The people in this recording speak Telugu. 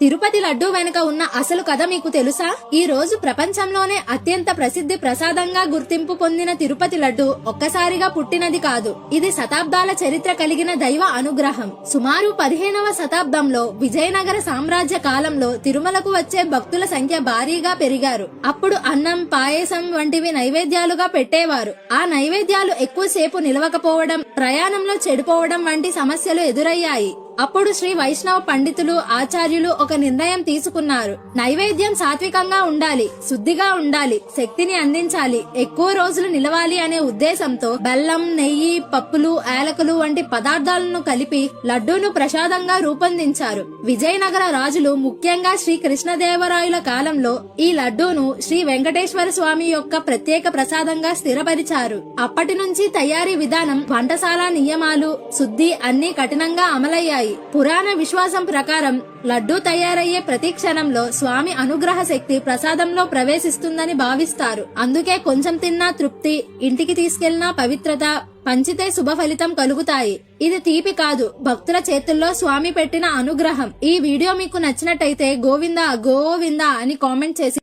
తిరుపతి లడ్డూ వెనుక ఉన్న అసలు కథ మీకు తెలుసా? ఈ రోజు ప్రపంచంలోనే అత్యంత ప్రసిద్ధి ప్రసాదంగా గుర్తింపు పొందిన తిరుపతి లడ్డూ ఒక్కసారిగా పుట్టినది కాదు. ఇది శతాబ్దాల చరిత్ర కలిగిన దైవ అనుగ్రహం. సుమారు 15వ శతాబ్దంలో విజయనగర సామ్రాజ్య కాలంలో తిరుమలకు వచ్చే భక్తుల సంఖ్య భారీగా పెరిగారు. అప్పుడు అన్నం, పాయసం వంటివి నైవేద్యాలుగా పెట్టేవారు. ఆ నైవేద్యాలు ఎక్కువసేపు నిలవకపోవడం, ప్రయాణంలో చెడిపోవడం వంటి సమస్యలు ఎదురయ్యాయి. అప్పుడు శ్రీ వైష్ణవ పండితులు, ఆచార్యులు ఒక నిర్ణయం తీసుకున్నారు. నైవేద్యం సాత్వికంగా ఉండాలి, శుద్ధిగా ఉండాలి, శక్తిని అందించాలి, ఎక్కువ రోజులు నిలవాలి అనే ఉద్దేశంతో బెల్లం, నెయ్యి, పప్పులు, యాలకులు వంటి పదార్థాలను కలిపి లడ్డూను ప్రసాదంగా రూపొందించారు. విజయనగర రాజులు, ముఖ్యంగా శ్రీ కృష్ణదేవరాయల కాలంలో ఈ లడ్డూను శ్రీ వెంకటేశ్వర స్వామి యొక్క ప్రత్యేక ప్రసాదంగా స్థిరపరిచారు. అప్పటి నుంచి తయారీ విధానం, వంటశాల నియమాలు, శుద్ధి అన్ని కఠినంగా అమలయ్యాయి. పురాణ విశ్వాసం ప్రకారం లడ్డూ తయారయ్యే ప్రతి క్షణంలో స్వామి అనుగ్రహ శక్తి ప్రసాదంలో ప్రవేశిస్తుందని భావిస్తారు. అందుకే కొంచెం తిన్నా తృప్తి, ఇంటికి తీసుకెళ్లినా పవిత్రత, పంచితే శుభ ఫలితం కలుగుతాయి. ఇది తీపి కాదు, భక్తుల చేతుల్లో స్వామి పెట్టిన అనుగ్రహం. ఈ వీడియో మీకు నచ్చినట్టయితే గోవిందా గోవిందా అని కామెంట్ చేసి